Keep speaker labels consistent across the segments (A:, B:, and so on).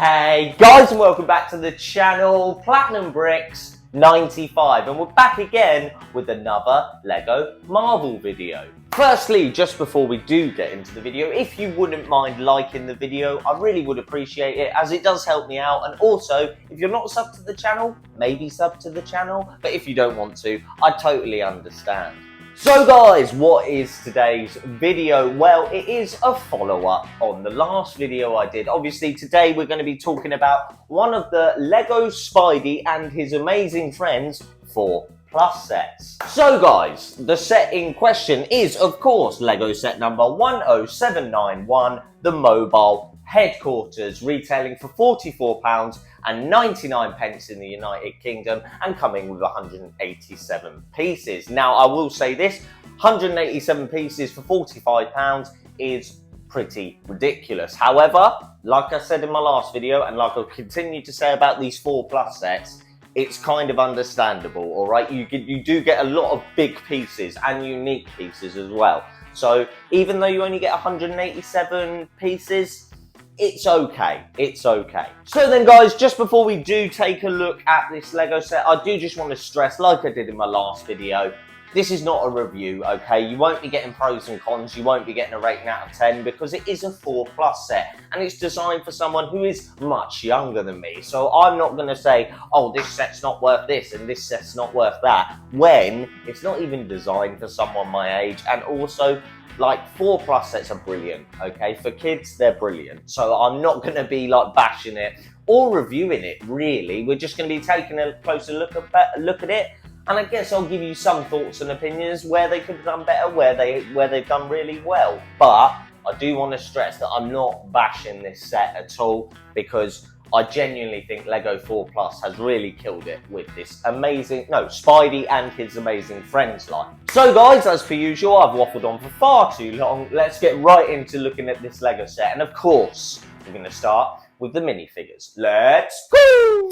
A: Hey guys, and welcome back to the channel, Platinum Bricks 95, and we're back again with another Lego Marvel video. Firstly, just before we do get into the video, if you wouldn't mind liking the video, I really would appreciate it, as it does help me out. And also, if you're not subbed to the channel, maybe sub to the channel, but if you don't want to, I totally understand. So guys, what is today's video? Well, it is a follow-up on the last video I did. Obviously, today we're going to be talking about one of the Lego Spidey and his amazing friends 4+ sets. So guys, the set in question is, of course, Lego set number 10791, the Mobile Headquarters, retailing for £44.99 in the United Kingdom and coming with 187 pieces. Now, I will say this, 187 pieces for £45 is pretty ridiculous. However, like I said in my last video, and like I'll continue to say about these 4+ sets, it's kind of understandable, all right? You do get a lot of big pieces and unique pieces as well. So even though you only get 187 pieces, it's okay, it's okay. So then guys, just before we do take a look at this Lego set, I do just want to stress, like I did in my last video, this is not a review, okay? You won't be getting pros and cons, you won't be getting a rating out of 10 because it is a 4+ set and it's designed for someone who is much younger than me. So I'm not going to say, oh, this set's not worth this and this set's not worth that, when it's not even designed for someone my age. And also, like, 4+ sets are brilliant, okay? For kids, they're brilliant. So I'm not going to be like bashing it or reviewing it, really. We're just going to be taking a closer look at it. And I guess I'll give you some thoughts and opinions where they could have done better, where they've done really well. But I do want to stress that I'm not bashing this set at all, because I genuinely think Lego 4+ has really killed it with this amazing, Spidey and his amazing friends line. So guys, as per usual, I've waffled on for far too long. Let's get right into looking at this Lego set. And of course, we're going to start with the minifigures. Let's go!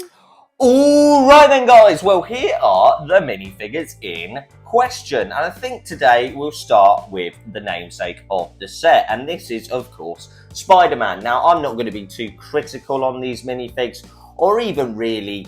A: Alright then guys, well here are the minifigures in question. And I think today we'll start with the namesake of the set. And this is, of course, Spider-Man. Now, I'm not going to be too critical on these minifigs or even really,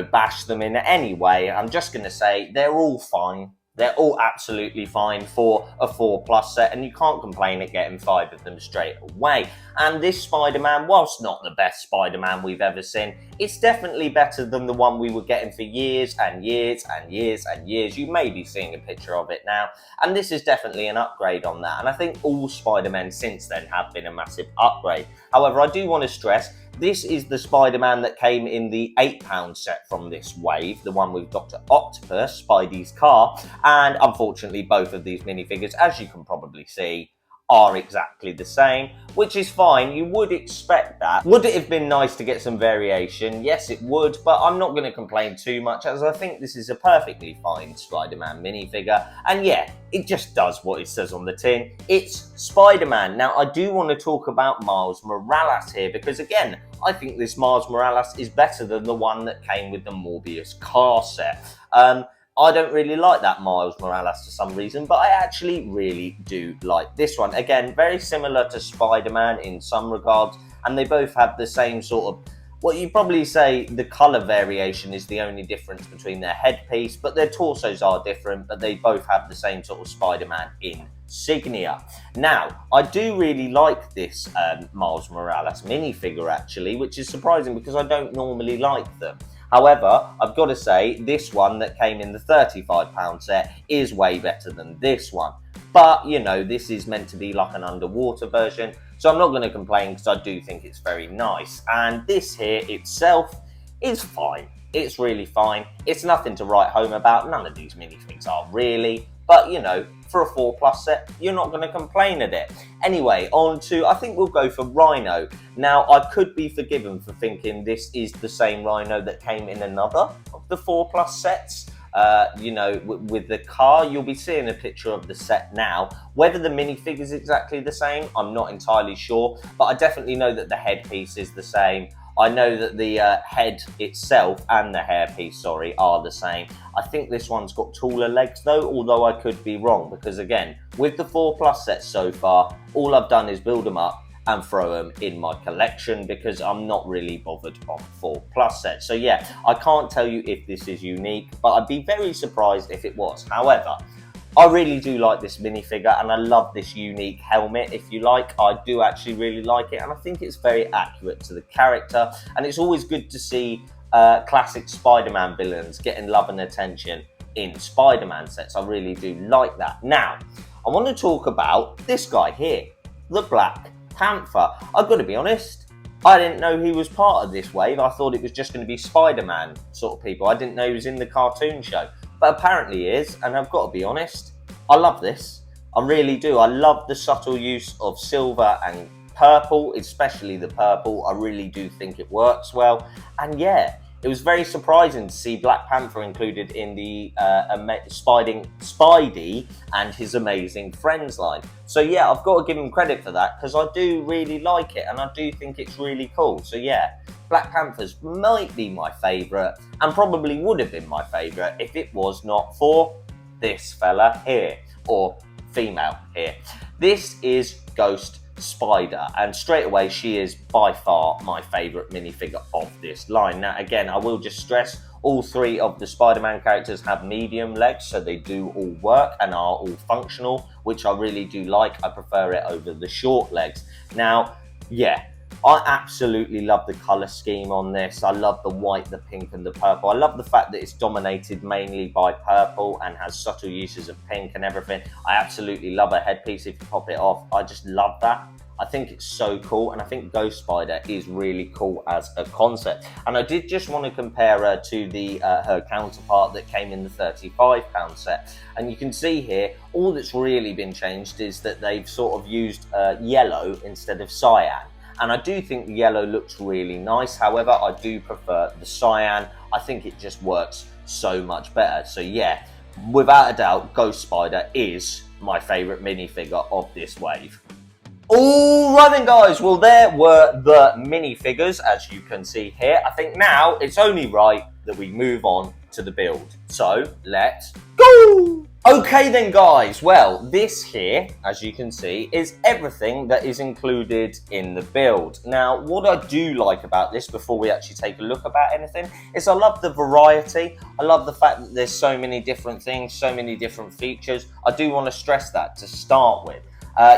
A: bash them in any way. I'm just going to say they're all fine. They're all absolutely fine for a 4+ set, and you can't complain at getting 5 of them straight away. And this Spider-Man, whilst not the best Spider-Man we've ever seen, it's definitely better than the one we were getting for years and years and years and years. You may be seeing a picture of it now, and this is definitely an upgrade on that. And I think all Spider-Men since then have been a massive upgrade. However, I do want to stress, this is the Spider-Man that came in the £8 set from this wave, the one with Dr. Octopus, Spidey's car, and unfortunately both of these minifigures, as you can probably see, are exactly the same, which is fine. You would expect that. Would it have been nice to get some variation? Yes, it would, but I'm not going to complain too much, as I think this is a perfectly fine Spider-Man minifigure. And yeah, it just does what it says on the tin. It's Spider-Man. Now, I do want to talk about Miles Morales here, because again, I think this Miles Morales is better than the one that came with the Morbius car set. I don't really like that Miles Morales for some reason, but I actually really do like this one. Again, very similar to Spider-Man in some regards, and they both have the same sort of, well, you'd probably say the colour variation is the only difference between their headpiece, but their torsos are different, but they both have the same sort of Spider-Man insignia. Now, I do really like this Miles Morales minifigure, actually, which is surprising because I don't normally like them. However, I've got to say, this one that came in the £35 set is way better than this one. But, this is meant to be like an underwater version, so I'm not going to complain because I do think it's very nice. And this here itself is fine. It's really fine. It's nothing to write home about. None of these minifigs are really. But, for a 4+ set, you're not going to complain at it. Anyway, on to, I think we'll go for Rhino. Now, I could be forgiven for thinking this is the same Rhino that came in another of the 4+ sets. With the car, you'll be seeing a picture of the set now. Whether the minifig is exactly the same, I'm not entirely sure. But I definitely know that the headpiece is the same. I know that the head itself and the hairpiece, are the same. I think this one's got taller legs though, although I could be wrong, because again, with the 4+ sets so far, all I've done is build them up and throw them in my collection because I'm not really bothered on 4+ sets. So yeah, I can't tell you if this is unique, but I'd be very surprised if it was. However, I really do like this minifigure, and I love this unique helmet, if you like. I do actually really like it, and I think it's very accurate to the character, and it's always good to see classic Spider-Man villains getting love and attention in Spider-Man sets. I really do like that. Now, I want to talk about this guy here, the Black Panther. I've got to be honest, I didn't know he was part of this wave. I thought it was just going to be Spider-Man sort of people. I didn't know he was in the cartoon show. But apparently he is, and I've got to be honest, I love this. I really do. I love the subtle use of silver and purple, especially the purple. I really do think it works well. And yeah, it was very surprising to see Black Panther included in the Spidey and His Amazing Friends line. So yeah, I've got to give him credit for that because I do really like it and I do think it's really cool. So yeah, Black Panthers might be my favourite and probably would have been my favourite if it was not for this fella here, or female here. This is Ghost Spider, and straight away she is by far my favourite minifigure of this line. Now again, I will just stress all three of the Spider-Man characters have medium legs, so they do all work and are all functional, which I really do like. I prefer it over the short legs. Now, yeah, I absolutely love the colour scheme on this. I love the white, the pink and the purple. I love the fact that it's dominated mainly by purple and has subtle uses of pink and everything. I absolutely love a headpiece if you pop it off. I just love that. I think it's so cool, and I think Ghost Spider is really cool as a concept. And I did just want to compare her to the her counterpart that came in the £35 set. And you can see here, all that's really been changed is that they've sort of used yellow instead of cyan. And I do think the yellow looks really nice. However, I do prefer the cyan. I think it just works so much better. So yeah, without a doubt, Ghost Spider is my favourite minifigure of this wave. Alright then guys, well there were the minifigures as you can see here. I think now it's only right that we move on to the build. So let's go! Okay then guys, well this here, as you can see, is everything that is included in the build. Now what I do like about this, before we actually take a look about anything, is I love the variety. I love the fact that there's so many different things, so many different features. I do want to stress that to start with.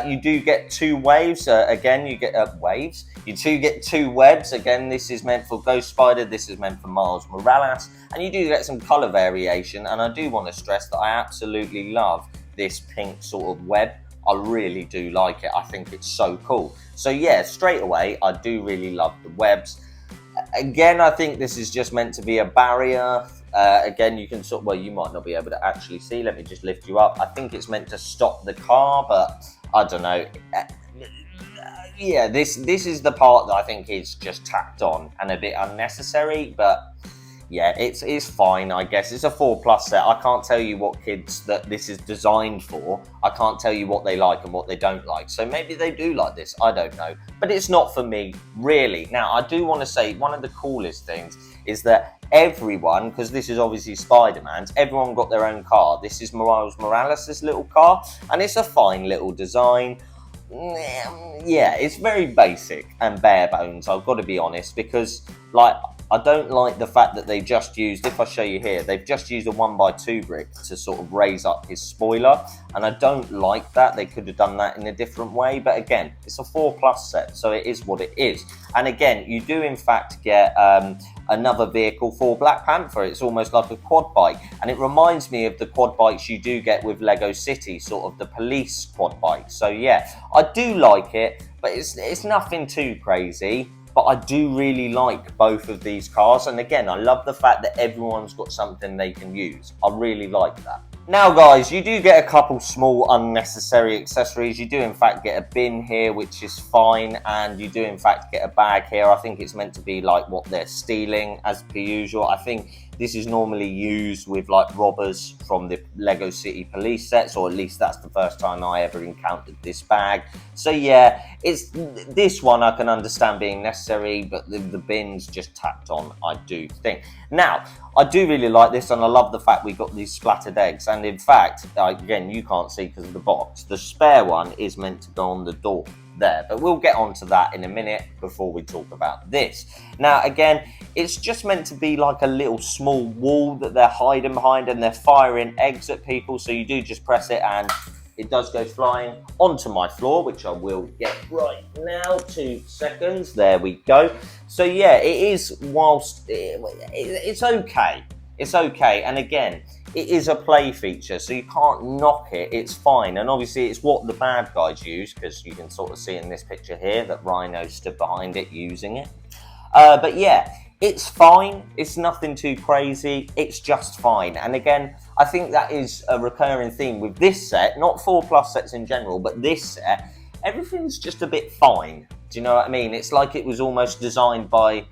A: You do get two waves, again you get waves, you do get two webs, again this is meant for Ghost Spider, this is meant for Miles Morales, and you do get some colour variation, and I do want to stress that I absolutely love this pink sort of web. I really do like it, I think it's so cool. So yeah, straight away I do really love the webs. Again, I think this is just meant to be a barrier. Again, you can sort of, well, you might not be able to actually see. Let me just lift you up. I think it's meant to stop the car, but I don't know. Yeah, this is the part that I think is just tacked on and a bit unnecessary, but yeah, it's fine, I guess. It's a 4+ set. I can't tell you what kids that this is designed for. I can't tell you what they like and what they don't like. So maybe they do like this, I don't know. But it's not for me, really. Now, I do want to say one of the coolest things is that everyone, because this is obviously Spider-Man's, everyone got their own car. This is Miles Morales' little car, and it's a fine little design. Yeah, it's very basic and bare bones, I've got to be honest, because like I don't like the fact that they just used, if I show you here, they've just used a 1x2 brick to sort of raise up his spoiler, and I don't like that. They could have done that in a different way, but again, it's a 4+ set, so it is what it is. And again, you do in fact get another vehicle for Black Panther. It's almost like a quad bike, and it reminds me of the quad bikes you do get with Lego City, sort of the police quad bike. So yeah, I do like it, but it's nothing too crazy. But I do really like both of these cars, and again, I love the fact that everyone's got something they can use. I really like that. Now guys, you do get a couple small unnecessary accessories. You do in fact get a bin here, which is fine, and you do in fact get a bag here. I think it's meant to be like what they're stealing as per usual. I think this is normally used with like robbers from the Lego City police sets, or at least that's the first time I ever encountered this bag. So yeah, it's this one I can understand being necessary, but the bin's just tacked on, I do think. Now, I do really like this, and I love the fact we got these splattered eggs, and in fact, again, you can't see because of the box, the spare one is meant to go on the door. there. But we'll get onto that in a minute before we talk about this. Now, again, it's just meant to be like a little small wall that they're hiding behind, and they're firing eggs at people. So you do just press it and it does go flying onto my floor, which I will get right now. 2 seconds. There we go. So yeah, it is, whilst it's okay. It's okay. And again, it is a play feature, so you can't knock it. It's fine. And obviously it's what the bad guys use, because you can sort of see in this picture here that Rhino stood behind it using it. But yeah, it's fine. It's nothing too crazy. It's just fine. And again, I think that is a recurring theme with this set, not 4+ sets in general, but this set, everything's just a bit fine. Do you know what I mean? It's like it was almost designed by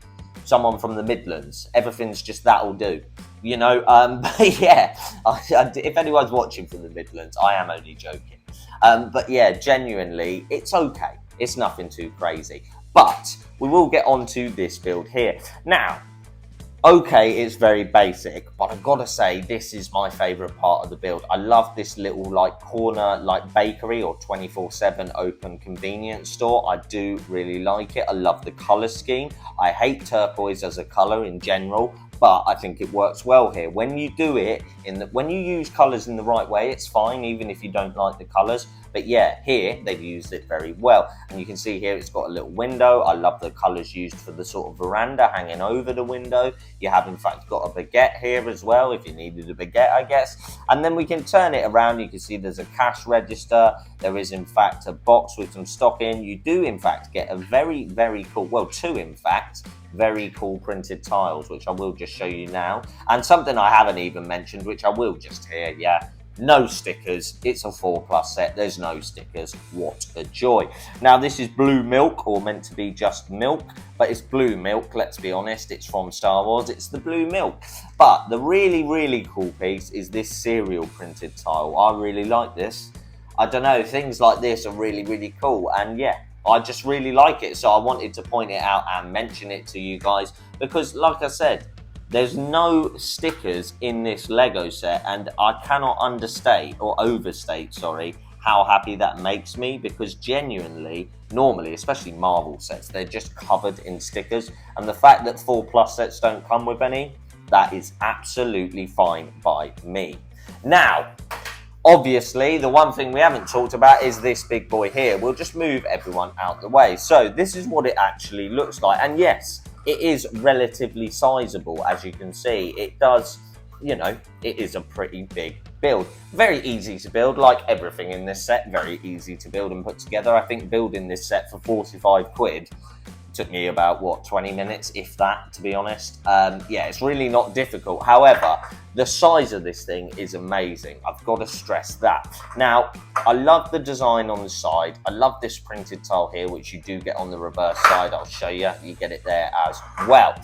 A: someone from the Midlands. Everything's just that'll do. You know, but yeah, if anyone's watching from the Midlands, I am only joking. But yeah, genuinely, it's okay. It's nothing too crazy. But we will get onto this build here. Now, okay, it's very basic, but I've got to say, this is my favourite part of the build. I love this little like corner, like bakery or 24/7 open convenience store. I do really like it. I love the colour scheme. I hate turquoise as a colour in general, but I think it works well here. When you do it, when you use colours in the right way, it's fine, even if you don't like the colours. But yeah, here they've used it very well. And you can see here it's got a little window. I love the colours used for the sort of veranda hanging over the window. You have in fact got a baguette here as well, if you needed a baguette, I guess. And then we can turn it around. You can see there's a cash register. There is in fact a box with some stock in. You do in fact get a very, very cool, well, 2 in fact, very cool printed tiles, which I will just show you now. And something I haven't even mentioned, which I will just here, yeah. No stickers. It's a 4+ set. There's no stickers. What a joy. Now, this is blue milk, or meant to be just milk, but it's blue milk. Let's be honest. It's from Star Wars. It's the blue milk. But the really, really cool piece is this serial printed tile. I really like this. I don't know. Things like this are really, really cool. And yeah, I just really like it. So I wanted to point it out and mention it to you guys because, like I said, there's no stickers in this Lego set, and I cannot overstate, how happy that makes me, because genuinely, normally, especially Marvel sets, they're just covered in stickers, and the fact that 4+ sets don't come with any, that is absolutely fine by me. Now, obviously, the one thing we haven't talked about is this big boy here. We'll just move everyone out the way. So this is what it actually looks like, and yes, it is relatively sizable, as you can see. It does, you know, it is a pretty big build. Very easy to build, like everything in this set, very easy to build and put together. I think building this set for 45 quid took me about, what, 20 minutes, if that, to be honest. Yeah, it's really not difficult. However, the size of this thing is amazing. I've got to stress that. Now, I love the design on the side. I love this printed tile here, which you do get on the reverse side. I'll show you. You get it there as well.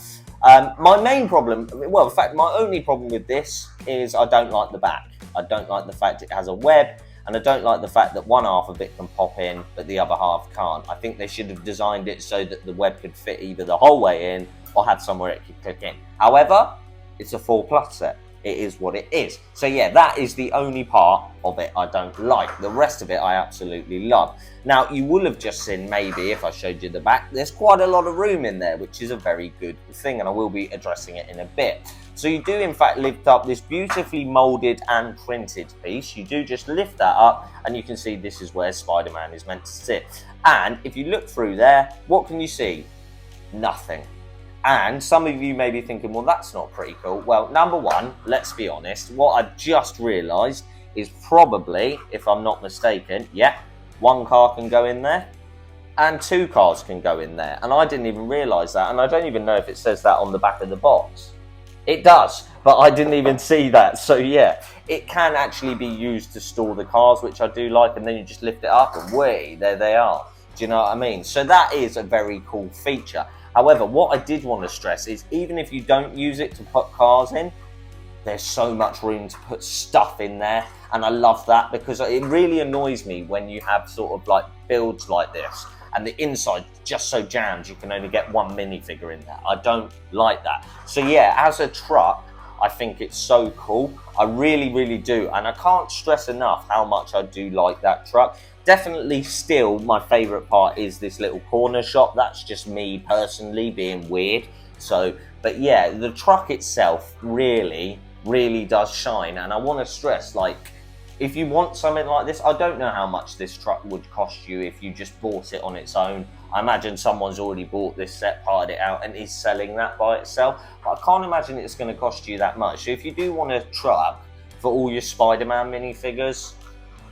A: My main problem, well, in fact, my only problem with this is I don't like the back. I don't like the fact it has a web, and I don't like the fact that one half of it can pop in, but the other half can't. I think they should have designed it so that the web could fit either the whole way in or have somewhere it could click in. However, it's a 4+ set. It is what it is. So yeah, that is the only part of it I don't like. The rest of it I absolutely love. Now, you will have just seen, maybe if I showed you the back, there's quite a lot of room in there, which is a very good thing, and I will be addressing it in a bit. So you do in fact lift up this beautifully molded and printed piece. You do just lift that up, and you can see this is where Spider-Man is meant to sit. And if you look through there, what can you see? Nothing. And some of you may be thinking, well, that's not pretty cool. Well, number one, let's be honest, what I've just realised is probably, if I'm not mistaken, yeah, 1 car can go in there and 2 cars can go in there. And I didn't even realise that, and I don't even know if it says that on the back of the box. It does, but I didn't even see that. So yeah, it can actually be used to store the cars, which I do like, and then you just lift it up and whee, there they are. Do you know what I mean? So that is a very cool feature. However, what I did want to stress is even if you don't use it to put cars in, there's so much room to put stuff in there. And I love that, because it really annoys me when you have sort of like builds like this and the inside just so jammed you can only get 1 minifigure in there. I don't like that. So yeah, as a truck, I think it's so cool. I really, really do. And I can't stress enough how much I do like that truck. Definitely still my favourite part is this little corner shop. That's just me personally being weird. So, but yeah, the truck itself really, really does shine. And I want to stress, like, if you want something like this, I don't know how much this truck would cost you if you just bought it on its own. I imagine someone's already bought this set, parted it out, and is selling that by itself. But I can't imagine it's going to cost you that much. So if you do want a truck for all your Spider-Man minifigures,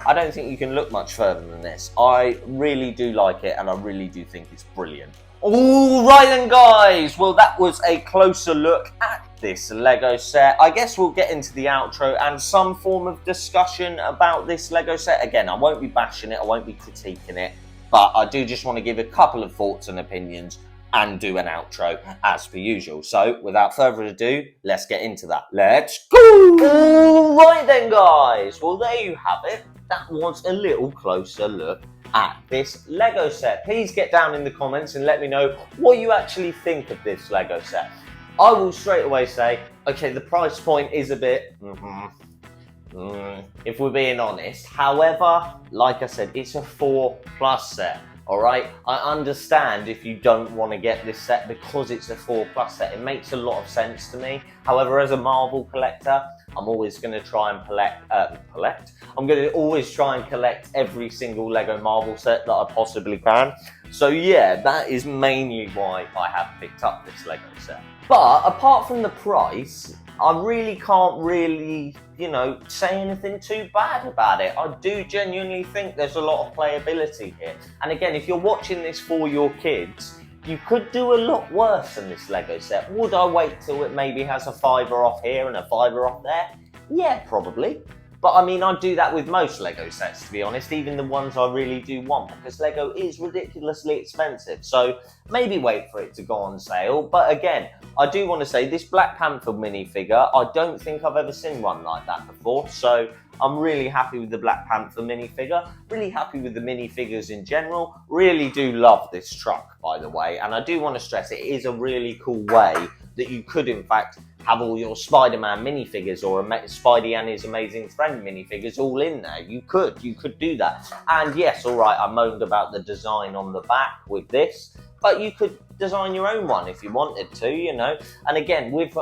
A: I don't think you can look much further than this. I really do like it, and I really do think it's brilliant. All right then, guys. Well, that was a closer look at this Lego set. I guess we'll get into the outro and some form of discussion about this Lego set. Again, I won't be bashing it, I won't be critiquing it, but I do just want to give a couple of thoughts and opinions and do an outro as per usual. So without further ado, let's get into that. Let's go! All right then, guys. Well, there you have it. That was a little closer look at this Lego set. Please get down in the comments and let me know what you actually think of this Lego set. I will straight away say, okay, the price point is a bit, if we're being honest. However, like I said, it's a 4+ set, all right? I understand if you don't want to get this set because it's a 4+ set. It makes a lot of sense to me. However, as a Marvel collector, I'm always going to try and I'm going to always try and collect every single Lego Marvel set that I possibly can. So yeah, that is mainly why I have picked up this Lego set. But apart from the price, I really can't say anything too bad about it. I do genuinely think there's a lot of playability here. And again, if you're watching this for your kids, you could do a lot worse than this Lego set. Would I wait till it maybe has a £5 off here and a £5 off there? Yeah, probably. But I mean, I do that with most Lego sets, to be honest, even the ones I really do want, because Lego is ridiculously expensive. So maybe wait for it to go on sale. But again, I do want to say this Black Panther minifigure, I don't think I've ever seen one like that before. So I'm really happy with the Black Panther minifigure, really happy with the minifigures in general. Really do love this truck, by the way. And I do want to stress it is a really cool way that you could, in fact, have all your Spider-Man minifigures or Spidey and his amazing friend minifigures all in there. You could do that. And yes, all right, I moaned about the design on the back with this, but you could design your own one if you wanted to, you know. And again, with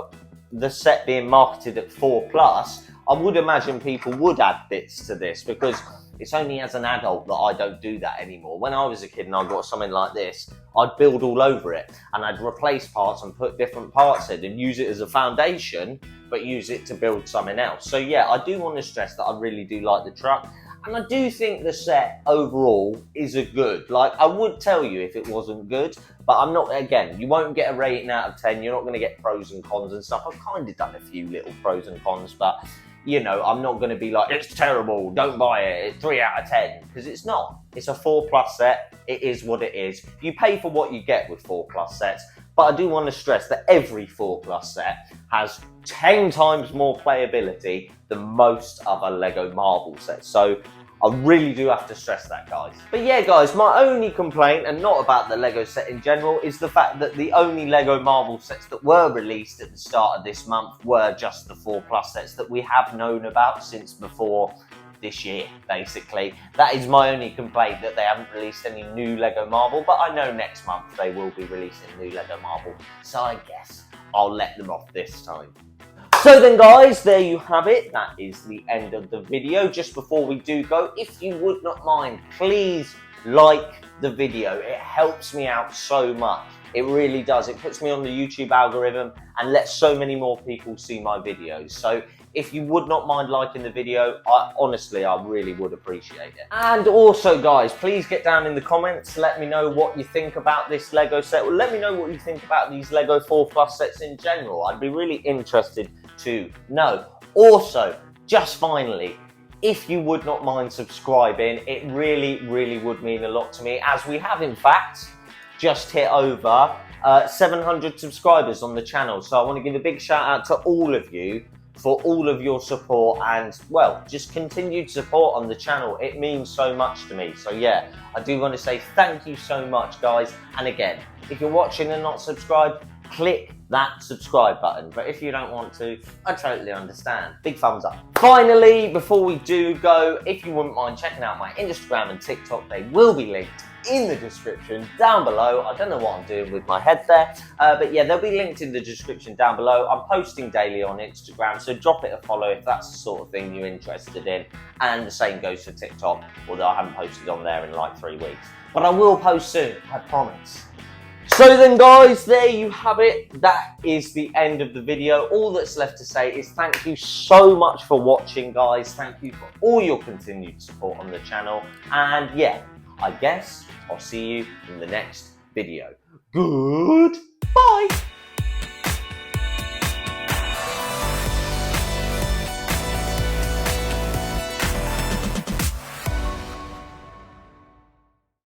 A: the set being marketed at 4+, I would imagine people would add bits to this, because it's only as an adult that I don't do that anymore. When I was a kid and I got something like this, I'd build all over it and I'd replace parts and put different parts in and use it as a foundation, but use it to build something else. So yeah, I do want to stress that I really do like the truck. And I do think the set overall is a good. Like, I would tell you if it wasn't good, but I'm not, again, you won't get a rating out of 10. You're not going to get pros and cons and stuff. I've kind of done a few little pros and cons, but you know, I'm not going to be like, it's terrible, don't buy it, it's 3 out of 10, because it's not. It's a 4+ set, it is what it is. You pay for what you get with 4+ sets, but I do want to stress that every 4+ set has 10 times more playability than most other Lego Marvel sets. So I really do have to stress that, guys. But yeah, guys, my only complaint, and not about the Lego set in general, is the fact that the only Lego Marvel sets that were released at the start of this month were just the 4+ sets that we have known about since before this year, basically. That is my only complaint, that they haven't released any new Lego Marvel, but I know next month they will be releasing new Lego Marvel, so I guess I'll let them off this time. So then, guys, there you have it. That is the end of the video. Just before we do go, if you would not mind, please like the video. It helps me out so much. It really does. It puts me on the YouTube algorithm and lets so many more people see my videos. So if you would not mind liking the video, honestly, I really would appreciate it. And also, guys, please get down in the comments. Let me know what you think about this Lego set. Well, let me know what you think about these Lego 4+ sets in general. I'd be really interested to know. Also, just finally, if you would not mind subscribing, it really, really would mean a lot to me, as we have, in fact, just hit over 700 subscribers on the channel. So I want to give a big shout out to all of you for all of your support and, well, just continued support on the channel. It means so much to me. So yeah, I do want to say thank you so much, guys. And again, if you're watching and not subscribed, click that subscribe button. But if you don't want to, I totally understand. Big thumbs up. Finally, before we do go, if you wouldn't mind checking out my Instagram and TikTok, they will be linked in the description down below. I don't know what I'm doing with my head there, but yeah, they'll be linked in the description down below. I'm posting daily on Instagram, so drop it a follow if that's the sort of thing you're interested in. And the same goes for TikTok, although I haven't posted on there in like 3 weeks. But I will post soon, I promise. So then guys, there you have it. That is the end of the video. All that's left to say is thank you so much for watching, guys. Thank you for all your continued support on the channel. And yeah, I guess I'll see you in the next video. Goodbye.